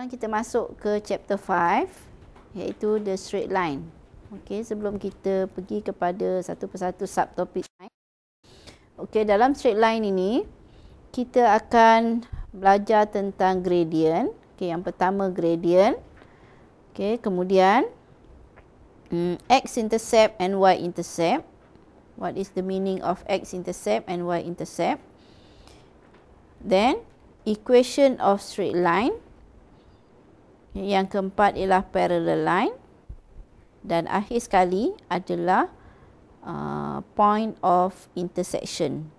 Sekarang kita masuk ke chapter 5, iaitu the straight line. Okey, sebelum kita pergi kepada satu persatu subtopik lain. Okey, dalam straight line ini kita akan belajar tentang gradient. Okey, yang pertama gradient. Okey, kemudian x-intercept and y-intercept. What is the meaning of x-intercept and y-intercept? Then equation of straight line. Yang keempat ialah parallel line. Dan akhir sekali adalah point of intersection.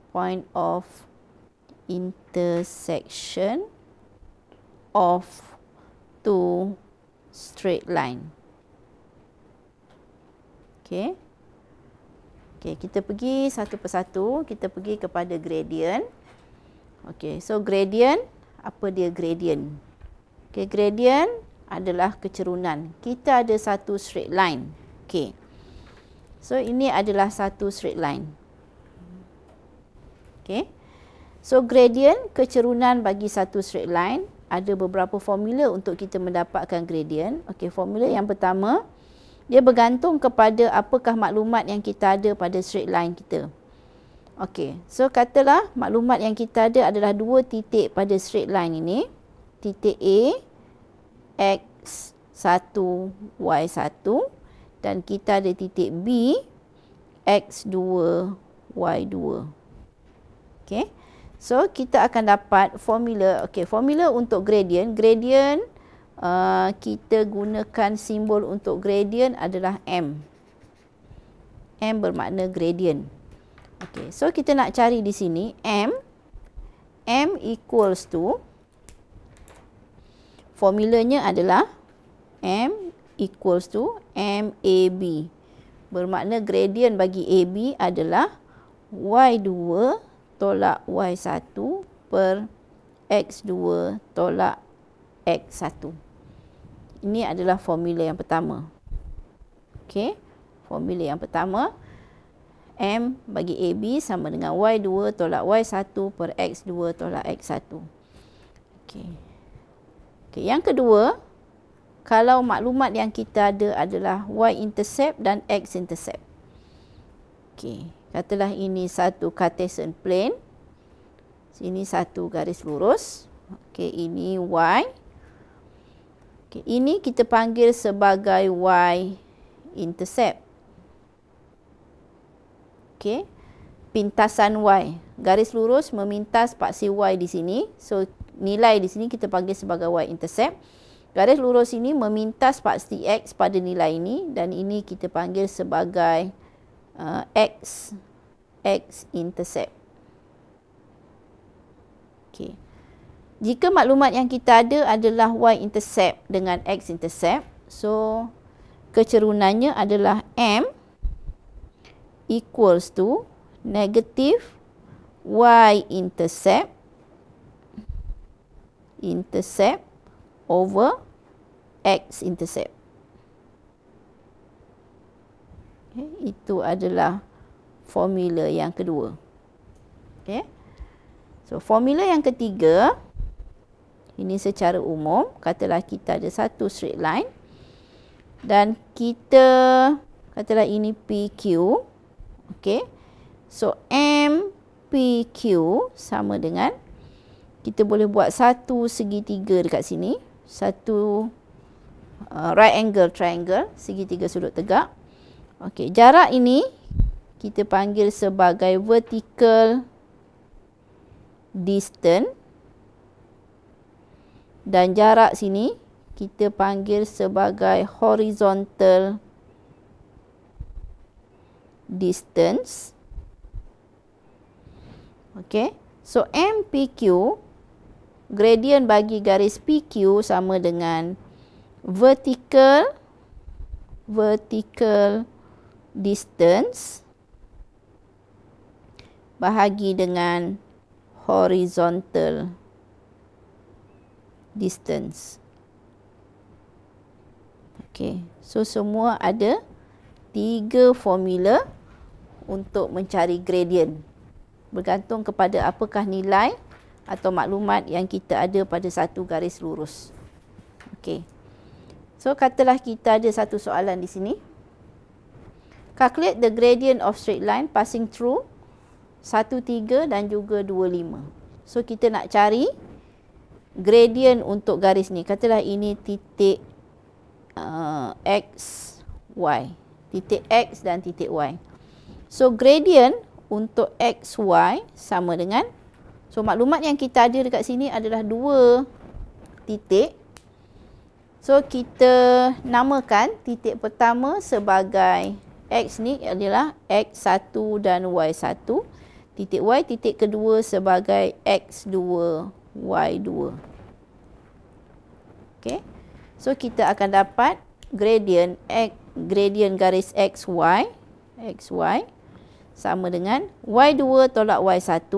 Point of intersection of two straight line. Okey. Okey, kita pergi satu persatu. Kita pergi kepada gradient. Okey, so gradient, apa dia gradient? Okey, gradient adalah kecerunan. Kita ada satu straight line. Okey. So ini adalah satu straight line. Okey. So gradient, kecerunan bagi satu straight line, ada beberapa formula untuk kita mendapatkan gradient. Okey, formula yang pertama, dia bergantung kepada apakah maklumat yang kita ada pada straight line kita. Okey, so katalah maklumat yang kita ada adalah dua titik pada straight line ini. Titik A, x1, y1, dan kita ada titik B, x2, y2. Okey, so kita akan dapat formula. Okey, formula untuk gradient. Gradient kita gunakan simbol untuk gradient adalah M. M bermakna gradient. Okey, so kita nak cari di sini M. M equals to, formulanya adalah M equals to MAB. Bermakna gradient bagi AB adalah Y2 tolak Y1 per X2 tolak X1. Ini adalah formula yang pertama. Okey, formula yang pertama, M bagi AB sama dengan Y2 tolak Y1 per X2 tolak X1. Okey. Okay, yang kedua, kalau maklumat yang kita ada adalah y-intercept dan x-intercept. Okey, katalah ini satu Cartesian plane. Sini satu garis lurus. Okey, ini y. Okey, ini kita panggil sebagai y-intercept. Okey, pintasan y. Garis lurus memintas paksi y di sini. So nilai di sini kita panggil sebagai y-intercept. Garis lurus ini memintas paksi x pada nilai ini, dan ini kita panggil sebagai x-intercept. Okey. Jika maklumat yang kita ada adalah y-intercept dengan x-intercept, so kecerunannya adalah M equals to negative y-intercept over x-intercept. Okay, itu adalah formula yang kedua. Okay. So formula yang ketiga, ini secara umum, katalah kita ada satu straight line dan kita katalah ini PQ. Okay. So MPQ sama dengan, kita boleh buat satu segitiga dekat sini. Satu right angle triangle, segitiga sudut tegak. Okey, jarak ini kita panggil sebagai vertical distance. Dan jarak sini kita panggil sebagai horizontal distance. Okey, so MPQ, gradient bagi garis PQ sama dengan vertical distance bahagi dengan horizontal distance. Okey, so semua ada 3 formula untuk mencari gradient. Bergantung kepada apakah nilai atau maklumat yang kita ada pada satu garis lurus. Okey. So katalah kita ada satu soalan di sini. Calculate the gradient of straight line passing through 1, 3 dan juga 2, 5. So kita nak cari gradient untuk garis ni. Katalah ini titik X, Y. Titik X dan titik Y. So gradient untuk X, Y sama dengan, so maklumat yang kita ada dekat sini adalah 2 titik. So kita namakan titik pertama sebagai X ni adalah X1 dan Y1. Titik Y, titik kedua sebagai X2, Y2. Okay. So kita akan dapat gradient garis XY sama dengan Y2 tolak Y1.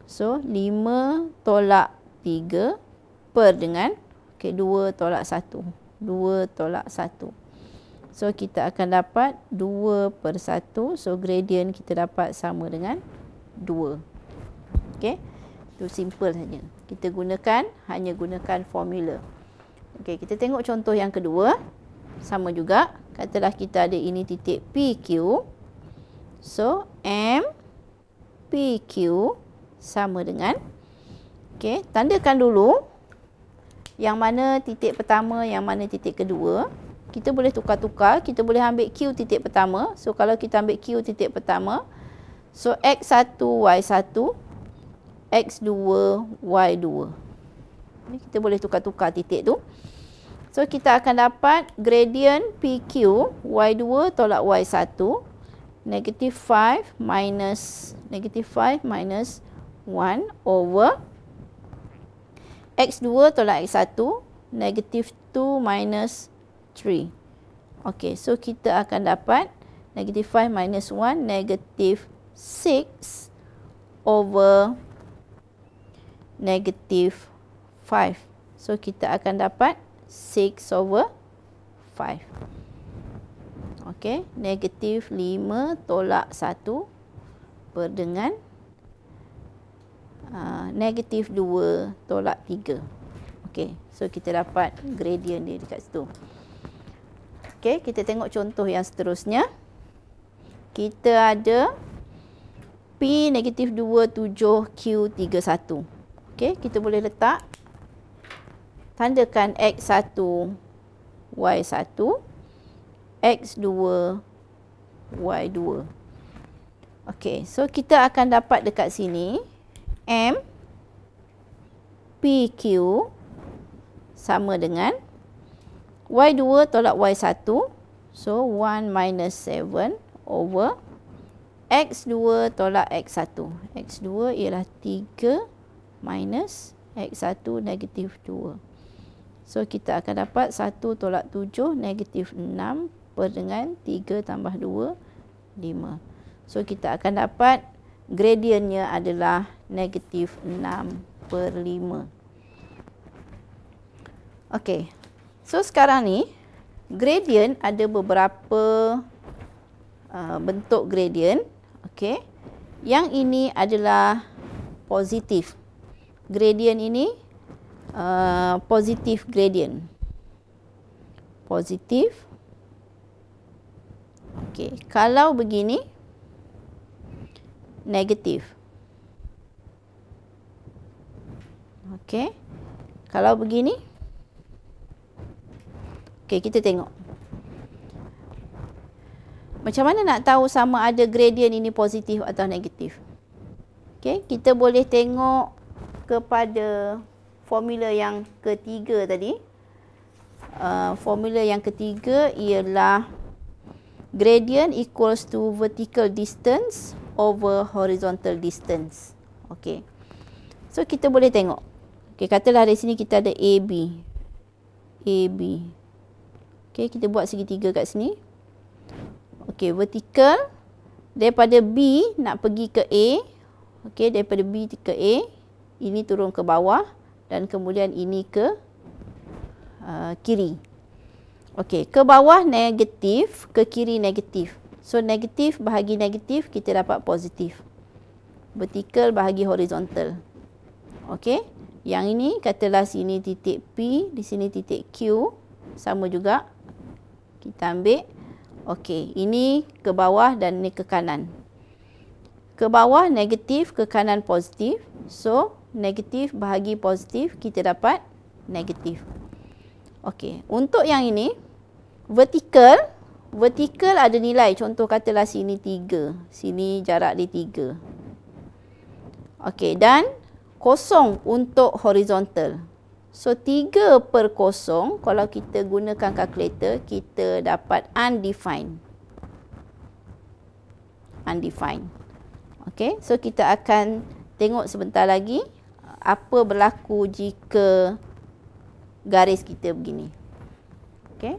So 5 tolak 3 per dengan 2 tolak 1. 2 tolak 1. So kita akan dapat 2 per 1. So gradient kita dapat sama dengan 2. Okey. Itu simple saja. Kita hanya gunakan formula. Okey, kita tengok contoh yang kedua. Sama juga. Katalah kita ada ini titik PQ. So M PQ sama dengan, okey, tandakan dulu yang mana titik pertama, yang mana titik kedua. Kita boleh tukar-tukar, kita boleh ambil Q titik pertama. So kalau kita ambil Q titik pertama, so X1, Y1, X2, Y2. Ini kita boleh tukar-tukar titik tu. So kita akan dapat gradient PQ Y2 tolak Y1 negative 5 minus 1 over X2 tolak X1 negative 2 minus 3. Okey, so kita akan dapat negative 5 minus 1 negative 6 over negative 5. So kita akan dapat 6 over 5. Okey, negatif 5 tolak 1 per dengan negatif 2 tolak 3. Okey, so kita dapat gradient dia dekat situ. Okey, kita tengok contoh yang seterusnya. Kita ada P negatif 2, 7, Q 3, 1. Okey, kita boleh letak, tandakan X1, Y1, X2, Y2. Okey, so kita akan dapat dekat sini M PQ sama dengan Y2 tolak Y1. So 1 minus 7 over X2 tolak X1. X2 ialah 3 minus X1 negatif 2. So kita akan dapat 1 tolak 7 negatif 6 per dengan 3 tambah 2, 5. So kita akan dapat gradientnya adalah negatif 6 per 5. Okey, so sekarang ni gradient ada beberapa bentuk gradient. Okey, yang ini adalah positif. Gradient ini positif gradient. Positif. Okey, kalau begini negatif. Okey, kalau begini, okey, kita tengok. Macam mana nak tahu sama ada gradient ini positif atau negatif? Okey, kita boleh tengok kepada formula yang ketiga tadi. Formula yang ketiga ialah gradient equals to vertical distance over horizontal distance. Okey, so kita boleh tengok. Okey, katalah dari sini kita ada AB. AB. Okey, kita buat segitiga kat sini. Okey, vertical daripada B nak pergi ke A. Okey, daripada B ke A, ini turun ke bawah dan kemudian ini ke kiri. Okey, ke bawah negatif, ke kiri negatif. So negatif bahagi negatif kita dapat positif. Vertical bahagi horizontal. Okey. Yang ini katalah sini titik P, di sini titik Q. Sama juga. Kita ambil. Okey, ini ke bawah dan ini ke kanan. Ke bawah negatif, ke kanan positif. So, negatif bahagi positif, kita dapat negatif. Okey, untuk yang ini, vertikal. Vertikal ada nilai. Contoh katalah sini 3. Sini jarak dia 3. Okey, dan kosong untuk horizontal. So, 3 per kosong, kalau kita gunakan kalkulator, kita dapat undefined. Undefined. Okey, so kita akan tengok sebentar lagi apa berlaku jika garis kita begini. Okey.